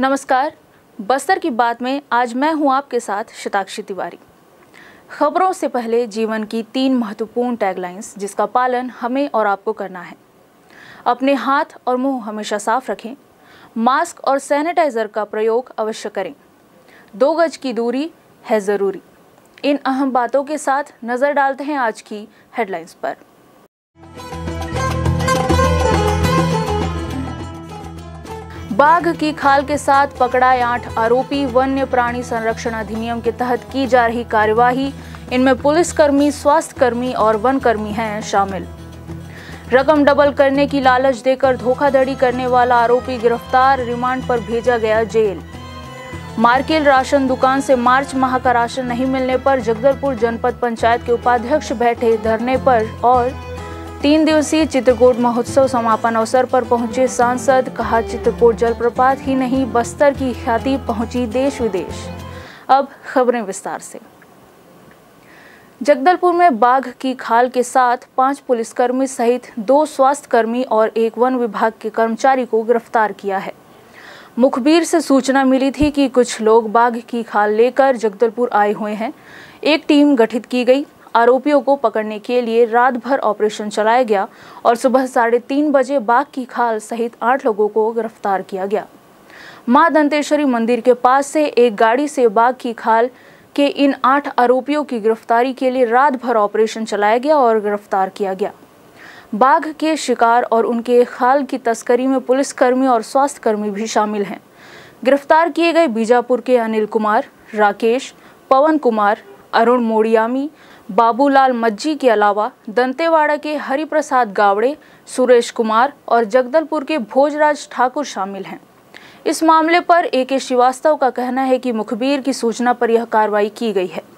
नमस्कार, बस्तर की बात में आज मैं हूं आपके साथ शताक्षी तिवारी। खबरों से पहले जीवन की 3 महत्वपूर्ण टैगलाइंस जिसका पालन हमें और आपको करना है। अपने हाथ और मुंह हमेशा साफ रखें, मास्क और सैनिटाइजर का प्रयोग अवश्य करें, 2 गज की दूरी है ज़रूरी। इन अहम बातों के साथ नज़र डालते हैं आज की हेडलाइंस पर। बाघ की खाल के साथ पकड़ाए 8 आरोपी, वन्य प्राणी संरक्षण अधिनियम के तहत की जा रही कार्यवाही। इनमें पुलिसकर्मी, स्वास्थ्यकर्मी और वनकर्मी हैं शामिल। रकम डबल करने की लालच देकर धोखाधड़ी करने वाला आरोपी गिरफ्तार, रिमांड पर भेजा गया जेल। मार्केल राशन दुकान से मार्च माह का राशन नहीं मिलने पर जगदलपुर जनपद पंचायत के उपाध्यक्ष बैठे धरने पर। और 3 दिवसीय चित्रकूट महोत्सव समापन अवसर पर पहुंचे सांसद, कहा चित्रकूट जलप्रपात ही नहीं बस्तर की ख्याति पहुंची देश विदेश। अब खबरें विस्तार से। जगदलपुर में बाघ की खाल के साथ 5 पुलिसकर्मी सहित 2 स्वास्थ्यकर्मी और 1 वन विभाग के कर्मचारी को गिरफ्तार किया है। मुखबिर से सूचना मिली थी कि कुछ लोग बाघ की खाल लेकर जगदलपुर आए हुए हैं। एक टीम गठित की गई। आरोपियों को पकड़ने के लिए रात भर ऑपरेशन चलाया गया और सुबह 3:30 बजे बाघ की खाल सहित 8 लोगों को गिरफ्तार किया गया। मां दंतेश्वरी मंदिर के पास से एक गाड़ी से बाघ की खाल के इन 8 आरोपियों की गिरफ्तारी के लिए रात भर ऑपरेशन चलाया गया और गिरफ्तार किया गया। बाघ के शिकार और उनके खाल की तस्करी में पुलिसकर्मी और स्वास्थ्यकर्मी भी शामिल हैं। गिरफ्तार किए गए बीजापुर के अनिल कुमार, राकेश, पवन कुमार, अरुण मोड़ियामी, बाबूलाल मज्जी के अलावा दंतेवाड़ा के हरिप्रसाद गावड़े, सुरेश कुमार और जगदलपुर के भोजराज ठाकुर शामिल हैं। इस मामले पर AK श्रीवास्तव का कहना है कि मुखबिर की सूचना पर यह कार्रवाई की गई है।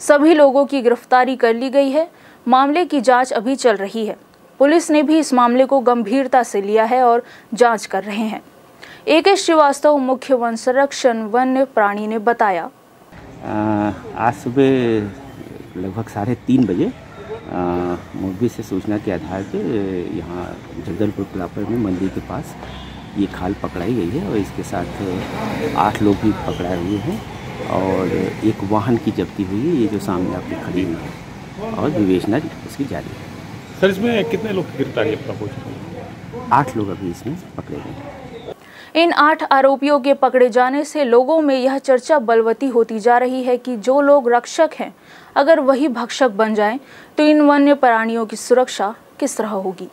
सभी लोगों की गिरफ्तारी कर ली गई है। मामले की जांच अभी चल रही है। पुलिस ने भी इस मामले को गंभीरता से लिया है और जांच कर रहे हैं। AK श्रीवास्तव, मुख्य वन संरक्षण वन्य प्राणी ने बताया, आज सुबह लगभग 3:30 बजे मुखबिर से सूचना के आधार पे यहाँ जगदलपुर कलापर में मंदिर के पास ये खाल पकड़ाई गई है और इसके साथ 8 लोग भी पकड़ाए हुए हैं और एक वाहन की जब्ती हुई है, ये जो सामने आपकी खड़ी हुई है, और विवेचना उसकी जारी है। सर, इसमें कितने लोग की गिरफ्तारी हो चुकी है? 8 लोग अभी इसमें पकड़े गए हैं। इन 8 आरोपियों के पकड़े जाने से लोगों में यह चर्चा बलवती होती जा रही है कि जो लोग रक्षक हैं, अगर वही भक्षक बन जाएं, तो इन वन्य प्राणियों की सुरक्षा किस तरह होगी।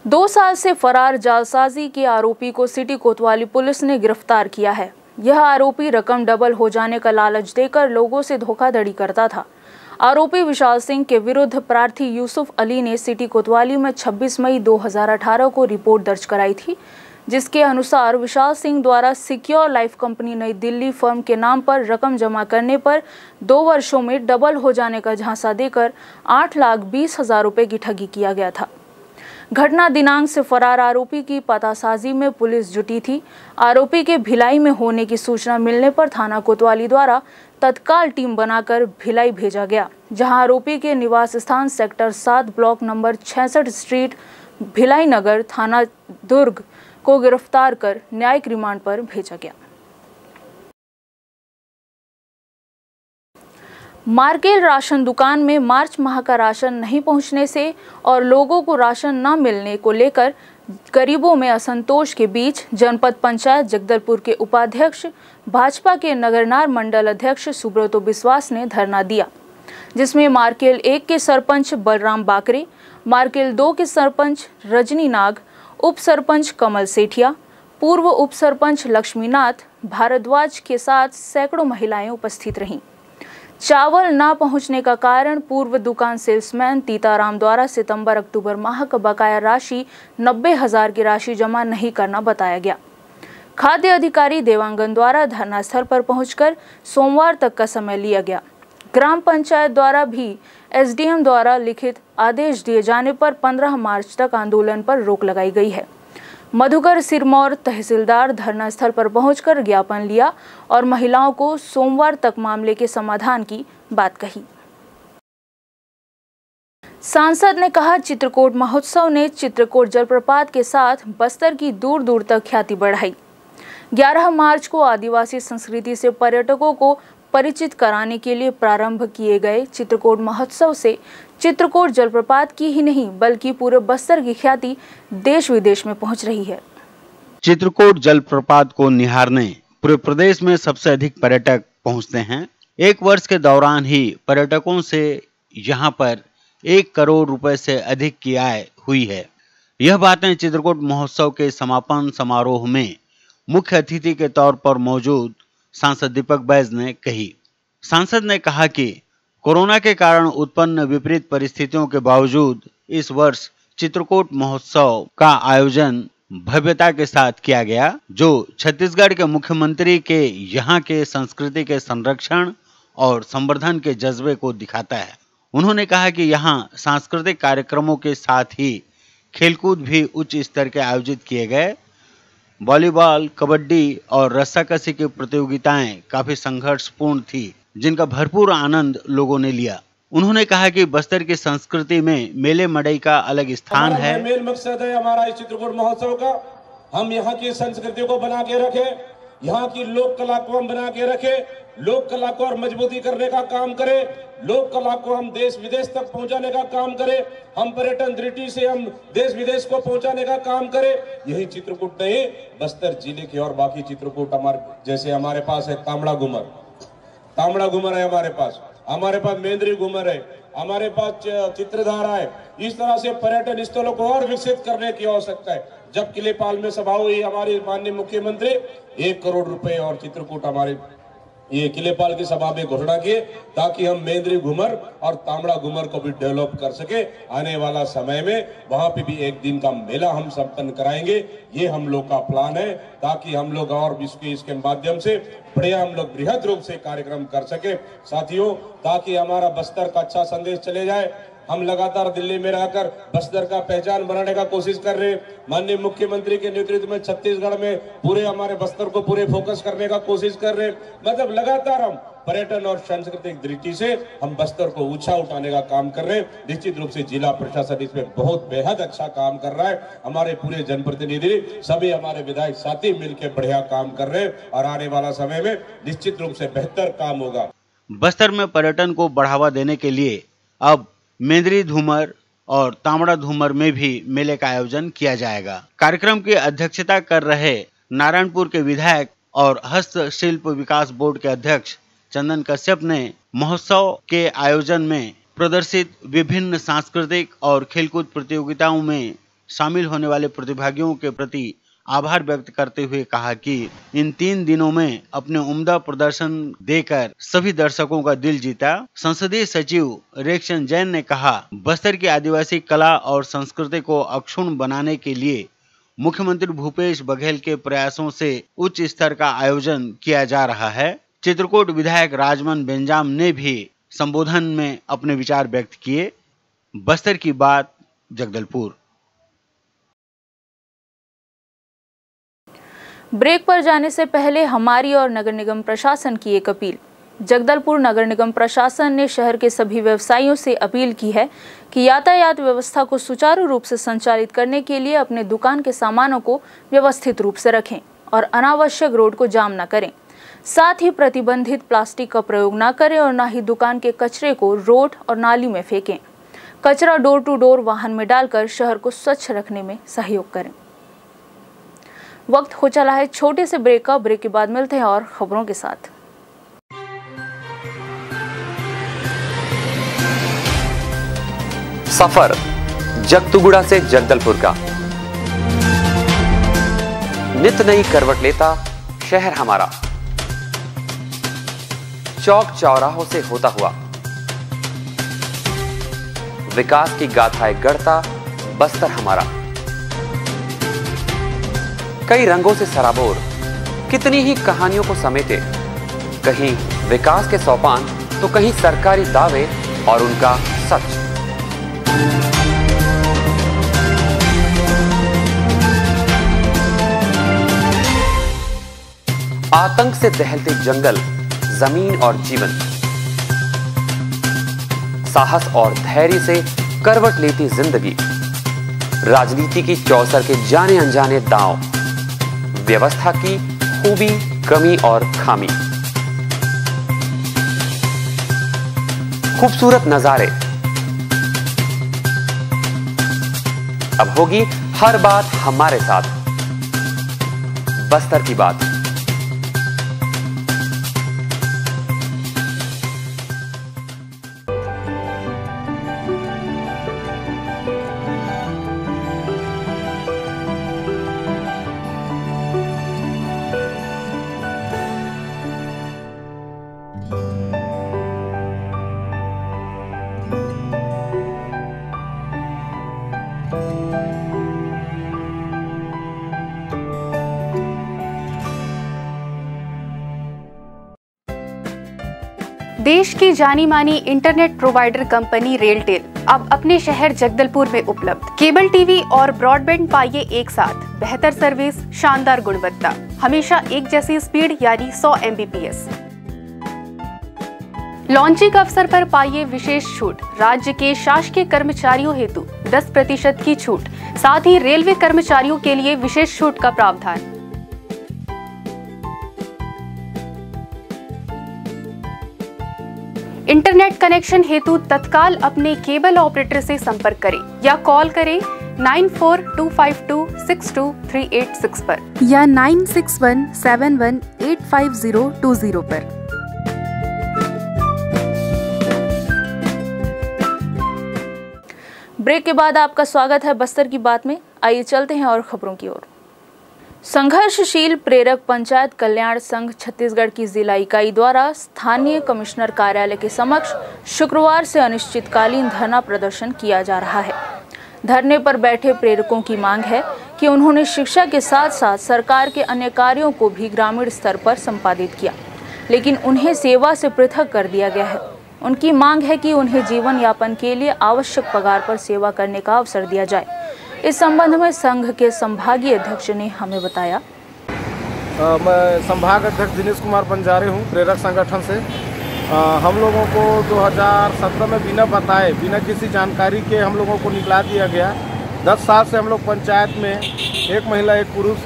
2 साल से फरार जालसाजी के आरोपी को सिटी कोतवाली पुलिस ने गिरफ्तार किया है। यह आरोपी रकम डबल हो जाने का लालच देकर लोगों से धोखाधड़ी करता था। आरोपी विशाल सिंह के विरुद्ध प्रार्थी यूसुफ अली ने सिटी कोतवाली में 26 मई 2018 को रिपोर्ट दर्ज कराई थी, जिसके अनुसार विशाल सिंह द्वारा सिक्योर लाइफ कंपनी नई दिल्ली फर्म के नाम पर रकम जमा करने पर 2 वर्षों में डबल हो जाने का झांसा देकर 8,20,000 रुपए की ठगी किया गया था। घटना दिनांक से फरार आरोपी की पतासाजी में पुलिस जुटी थी। आरोपी के भिलाई में होने की सूचना मिलने पर थाना कोतवाली द्वारा तत्काल टीम बनाकर भिलाई भेजा गया, जहां आरोपी के निवास स्थान sector 7 block number 66 street Bhilai Nagar थाना दुर्ग को गिरफ्तार कर न्यायिक रिमांड पर भेजा गया। मार्केल राशन दुकान में मार्च माह का राशन नहीं पहुंचने से और लोगों को राशन न मिलने को लेकर गरीबों में असंतोष के बीच जनपद पंचायत जगदलपुर के उपाध्यक्ष, भाजपा के नगरनार मंडल अध्यक्ष सुब्रतो बिस्वास ने धरना दिया, जिसमें मार्केल 1 के सरपंच बलराम बाकरे, मार्केल 2 के सरपंच रजनी नाग, उप सरपंच कमल सेठिया, पूर्व उप सरपंच लक्ष्मीनाथ भारद्वाज के साथ सैकड़ों महिलाएं उपस्थित रहीं। चावल ना पहुंचने का कारण पूर्व दुकान सेल्समैन तीताराम द्वारा सितंबर-अक्टूबर माह का बकाया राशि 90,000 की राशि जमा नहीं करना बताया गया। खाद्य अधिकारी देवांगन द्वारा धरना स्थल पर पहुंचकर सोमवार तक का समय लिया गया। ग्राम पंचायत द्वारा भी एसडीएम द्वारा लिखित आदेश दिए जाने पर 15 मार्च तक आंदोलन पर रोक लगाई गई है। मधुकर सिरमौर तहसीलदार धरना स्थल पर पहुंचकर ज्ञापन लिया और महिलाओं को सोमवार तक मामले के समाधान की बात कही। सांसद ने कहा, चित्रकूट महोत्सव ने चित्रकूट जलप्रपात के साथ बस्तर की दूर दूर तक ख्याति बढ़ाई। 11 मार्च को आदिवासी संस्कृति से पर्यटकों को परिचित कराने के लिए प्रारंभ किए गए चित्रकूट महोत्सव से चित्रकूट जलप्रपात की ही नहीं बल्कि पूरे बस्तर की ख्याति देश विदेश में पहुंच रही है। चित्रकूट जलप्रपात को निहारने पूरे प्रदेश में सबसे अधिक पर्यटक पहुंचते हैं। एक वर्ष के दौरान ही पर्यटकों से यहां पर 1 करोड़ रुपए से अधिक की आय हुई है। यह बातें चित्रकूट महोत्सव के समापन समारोह में मुख्य अतिथि के तौर पर मौजूद सांसद दीपक बैज ने कही। सांसद ने कहा कि कोरोना के कारण उत्पन्न विपरीत परिस्थितियों के बावजूद इस वर्ष चित्रकूट महोत्सव का आयोजन भव्यता के साथ किया गया, जो छत्तीसगढ़ के मुख्यमंत्री के यहाँ के संस्कृति के संरक्षण और संवर्धन के जज्बे को दिखाता है। उन्होंने कहा कि यहाँ सांस्कृतिक कार्यक्रमों के साथ ही खेलकूद भी उच्च स्तर के आयोजित किए गए। वॉलीबॉल, कबड्डी और रस्साकसी की प्रतियोगिताएं काफी संघर्षपूर्ण थी, जिनका भरपूर आनंद लोगों ने लिया। उन्होंने कहा कि बस्तर की संस्कृति में मेले मड़ई का अलग स्थान है। मेन मकसद है हमारा इस चित्रकूट महोत्सव का, हम यहाँ की संस्कृति को बना के रखें, यहाँ की लोक कला को हम बना के रखें, लोक कला को और मजबूती करने का काम करें, लोक कला को हम देश विदेश तक पहुंचाने का काम करें, हम पर्यटन दृष्टि से हम देश विदेश को पहुंचाने का काम करें। यही चित्रकूट नहीं, बस्तर जिले के और बाकी चित्रकूट हमारे जैसे हमारे पास है तांबड़ा घूमर है, हमारे पास मेंद्री घूमर है, हमारे पास चित्रधारा है। इस तरह से पर्यटन स्थलों को और विकसित करने की आवश्यकता है। जब किलेपाल में सभा हुई, हमारे माननीय मुख्यमंत्री 1 करोड़ रुपए और चित्रकूट हमारे ये किलेपाल की सभा में घोषणा किए ताकि हम मेंद्री घूमर और तांबड़ा घूमर को भी डेवलप कर सके। आने वाला समय में वहां पे भी एक दिन का मेला हम संपन्न कराएंगे। ये हम लोग का प्लान है ताकि हम लोग और इसके माध्यम से बढ़िया हम लोग बृहद रूप से कार्यक्रम कर सके साथियों, ताकि हमारा बस्तर का अच्छा संदेश चले जाए। हम लगातार दिल्ली में रहकर बस्तर का पहचान बनाने का कोशिश कर रहे हैं। माननीय मुख्यमंत्री के नेतृत्व में छत्तीसगढ़ में पूरे हमारे बस्तर को पूरे फोकस करने का कोशिश कर रहे हैं। मतलब लगातार हम पर्यटन और सांस्कृतिक दृष्टि से हम बस्तर को ऊंचा उठाने का काम कर रहे हैं। निश्चित रूप से जिला प्रशासन इसमें बहुत बेहद अच्छा काम कर रहा है। हमारे पूरे जनप्रतिनिधि सभी हमारे विधायक साथी मिलकर बढ़िया काम कर रहे हैं और आने वाला समय में निश्चित रूप से बेहतर काम होगा। बस्तर में पर्यटन को बढ़ावा देने के लिए अब मेंद्री धूमर और तांबड़ा धूमर में भी मेले का आयोजन किया जाएगा। कार्यक्रम की अध्यक्षता कर रहे नारायणपुर के विधायक और हस्तशिल्प विकास बोर्ड के अध्यक्ष चंदन कश्यप ने महोत्सव के आयोजन में प्रदर्शित विभिन्न सांस्कृतिक और खेलकूद प्रतियोगिताओं में शामिल होने वाले प्रतिभागियों के प्रति आभार व्यक्त करते हुए कहा कि इन 3 दिनों में अपने उम्दा प्रदर्शन देकर सभी दर्शकों का दिल जीता। संसदीय सचिव रेखचंद जैन ने कहा, बस्तर की आदिवासी कला और संस्कृति को अक्षुण्ण बनाने के लिए मुख्यमंत्री भूपेश बघेल के प्रयासों से उच्च स्तर का आयोजन किया जा रहा है। चित्रकूट विधायक राजमन बेंजाम ने भी संबोधन में अपने विचार व्यक्त किए। बस्तर की बात, जगदलपुर। ब्रेक पर जाने से पहले हमारी और नगर निगम प्रशासन की एक अपील। जगदलपुर नगर निगम प्रशासन ने शहर के सभी व्यवसायियों से अपील की है कि यातायात व्यवस्था को सुचारू रूप से संचालित करने के लिए अपने दुकान के सामानों को व्यवस्थित रूप से रखें और अनावश्यक रोड को जाम न करें। साथ ही प्रतिबंधित प्लास्टिक का प्रयोग न करें और न ही दुकान के कचरे को रोड और नाली में फेंकें। कचरा डोर टू डोर वाहन में डालकर शहर को स्वच्छ रखने में सहयोग करें। वक्त हो चला है छोटे से ब्रेक का। ब्रेक के बाद मिलते हैं और खबरों के साथ। सफर जगतुगुड़ा से जगदलपुर का नित नई करवट लेता शहर हमारा। चौक चौराहों से होता हुआ विकास की गाथाएं गढ़ता बस्तर हमारा। कई रंगों से सराबोर कितनी ही कहानियों को समेटे, कहीं विकास के सोपान तो कहीं सरकारी दावे और उनका सच। आतंक से दहलते जंगल, जमीन और जीवन, साहस और धैर्य से करवट लेती जिंदगी, राजनीति की चौसर के जाने अनजाने दांव, व्यवस्था की खूबी, कमी और खामी, खूबसूरत नजारे। अब होगी हर बात हमारे साथ, बस्तर की बात। देश की जानी मानी इंटरनेट प्रोवाइडर कंपनी रेलटेल अब अपने शहर जगदलपुर में उपलब्ध। केबल टीवी और ब्रॉडबैंड पाइए एक साथ, बेहतर सर्विस, शानदार गुणवत्ता, हमेशा एक जैसी स्पीड यानी 100 Mbps। लॉन्चिंग अवसर पर पाइए विशेष छूट, राज्य के शासकीय कर्मचारियों हेतु 10% की छूट, साथ ही रेलवे कर्मचारियों के लिए विशेष छूट का प्रावधान। इंटरनेट कनेक्शन हेतु तत्काल अपने केबल ऑपरेटर से संपर्क करें या कॉल करें 9425262386 पर या 9617185020 पर। ब्रेक के बाद आपका स्वागत है बस्तर की बात में। आइए चलते हैं और खबरों की ओर। संघर्षशील प्रेरक पंचायत कल्याण संघ छत्तीसगढ़ की जिला इकाई द्वारा स्थानीय कमिश्नर कार्यालय के समक्ष शुक्रवार से अनिश्चितकालीन धरना प्रदर्शन किया जा रहा है। धरने पर बैठे प्रेरकों की मांग है कि उन्होंने शिक्षा के साथ साथ सरकार के अन्य कार्यों को भी ग्रामीण स्तर पर संपादित किया, लेकिन उन्हें सेवा से पृथक कर दिया गया है। उनकी मांग है कि उन्हें जीवन यापन के लिए आवश्यक पगार पर सेवा करने का अवसर दिया जाए। इस संबंध में संघ के संभागीय अध्यक्ष ने हमें बताया। मैं संभाग अध्यक्ष दिनेश कुमार बंजारे हूँ, प्रेरक संगठन से। हम लोगों को 2017 में बिना बताए, बिना किसी जानकारी के हम लोगों को निकला दिया गया। 10 साल से हम लोग पंचायत में एक महिला एक पुरुष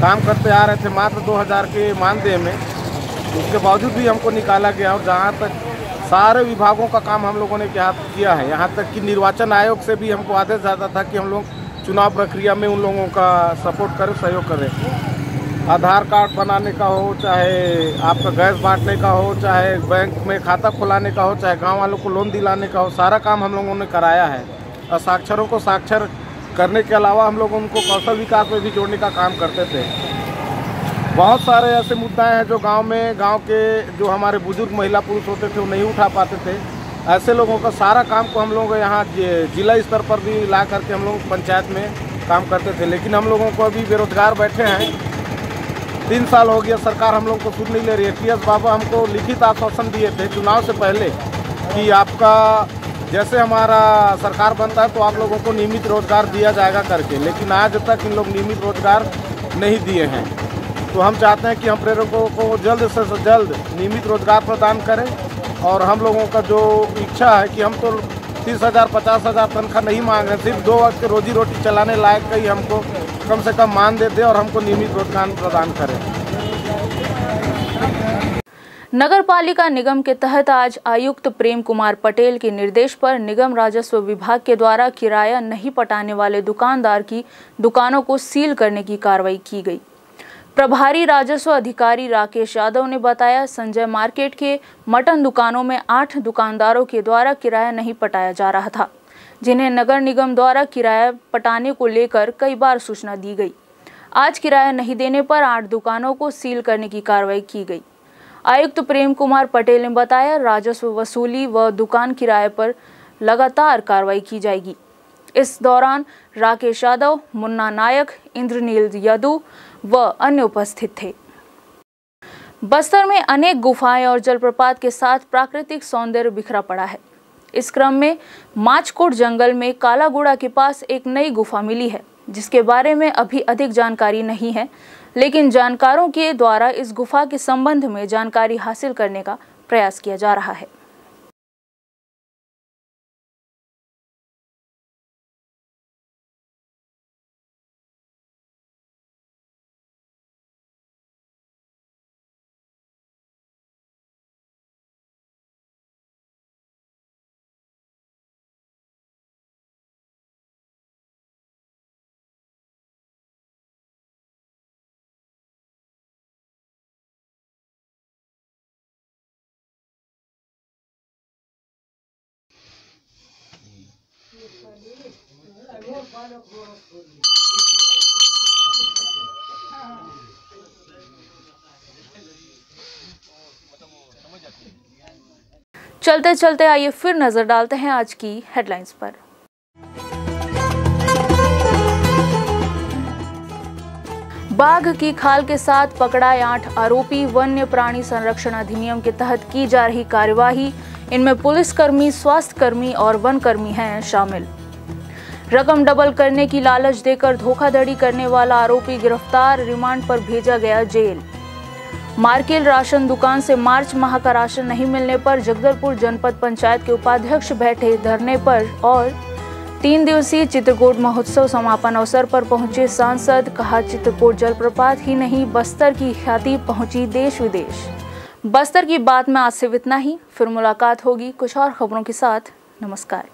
काम करते आ रहे थे मात्र 2000 के मानदेय में। उसके बावजूद भी हमको निकाला गया और जहाँ तक सारे विभागों का काम हम लोगों ने किया है, यहाँ तक कि निर्वाचन आयोग से भी हमको आदेश जाता था कि हम लोग चुनाव प्रक्रिया में उन लोगों का सपोर्ट करें, सहयोग करें। आधार कार्ड बनाने का हो, चाहे आपका गैस बांटने का हो, चाहे बैंक में खाता खुलाने का हो, चाहे गांव वालों को लोन दिलाने का हो, सारा काम हम लोगों ने कराया है। और साक्षरों को साक्षर करने के अलावा हम लोग उनको कौशल विकास में भी जोड़ने का काम करते थे। बहुत सारे ऐसे मुद्दे हैं जो गांव के जो हमारे बुजुर्ग महिला पुरुष होते थे वो नहीं उठा पाते थे। ऐसे लोगों का सारा काम को हम लोग यहाँ जिला स्तर पर भी ला करके हम लोग पंचायत में काम करते थे। लेकिन हम लोगों को अभी बेरोजगार बैठे हैं, 3 साल हो गया, सरकार हम लोग को सुन नहीं ले रही है। TS बाबा हमको लिखित आश्वासन दिए थे चुनाव से पहले कि आपका जैसे हमारा सरकार बनता है तो आप लोगों को नियमित रोजगार दिया जाएगा करके, लेकिन आज तक इन लोग नियमित रोजगार नहीं दिए हैं। तो हम चाहते हैं कि हम प्रेरकों को जल्द से जल्द नियमित रोजगार प्रदान करें। और हम लोगों का जो इच्छा है कि हम तो 30,000 50,000 तनख्वाह नहीं मांग रहे, सिर्फ 2 वक्त रोजी रोटी चलाने लायक का ही हमको कम से कम मान दे और हमको नियमित रोजगार प्रदान करें। नगर पालिका निगम के तहत आज आयुक्त प्रेम कुमार पटेल के निर्देश पर निगम राजस्व विभाग के द्वारा किराया नहीं पटाने वाले दुकानदार की दुकानों को सील करने की कार्रवाई की गई। प्रभारी राजस्व अधिकारी राकेश यादव ने बताया, संजय मार्केट के मटन दुकानों में 8 दुकानदारों के द्वारा किराया नहीं पटाया जा रहा था, जिन्हें नगर निगम द्वारा किराया पटाने को लेकर कई बार सूचना दी गई। आज किराया नहीं देने पर 8 दुकानों को सील करने की कार्रवाई की गई। आयुक्त प्रेम कुमार पटेल ने बताया, राजस्व वसूली व दुकान किराए पर लगातार कार्रवाई की जाएगी। इस दौरान राकेश यादव, मुन्ना नायक, इंद्रनील यदु व अन्य उपस्थित थे। बस्तर में अनेक गुफाएं और जलप्रपात के साथ प्राकृतिक सौंदर्य बिखरा पड़ा है। इस क्रम में माचकोट जंगल में कालागुड़ा के पास एक नई गुफा मिली है, जिसके बारे में अभी अधिक जानकारी नहीं है, लेकिन जानकारों के द्वारा इस गुफा के संबंध में जानकारी हासिल करने का प्रयास किया जा रहा है। चलते चलते आइए फिर नजर डालते हैं आज की हेडलाइंस पर। बाघ की खाल के साथ पकड़ा 8 आरोपी, वन्य प्राणी संरक्षण अधिनियम के तहत की जा रही कार्यवाही। इनमें पुलिसकर्मी, स्वास्थ्यकर्मी और वनकर्मी हैं शामिल। रकम डबल करने की लालच देकर धोखाधड़ी करने वाला आरोपी गिरफ्तार, रिमांड पर भेजा गया जेल। मार्केल राशन दुकान से मार्च माह का राशन नहीं मिलने पर जगदलपुर जनपद पंचायत के उपाध्यक्ष बैठे धरने पर और 3 दिवसीय चित्रकूट महोत्सव समापन अवसर पर पहुंचे सांसद। कहा, चित्रकूट जलप्रपात ही नहीं, बस्तर की ख्याति पहुंची देश विदेश। बस्तर की बात में आज सिर्फ इतना ही। फिर मुलाकात होगी कुछ और खबरों के साथ। नमस्कार।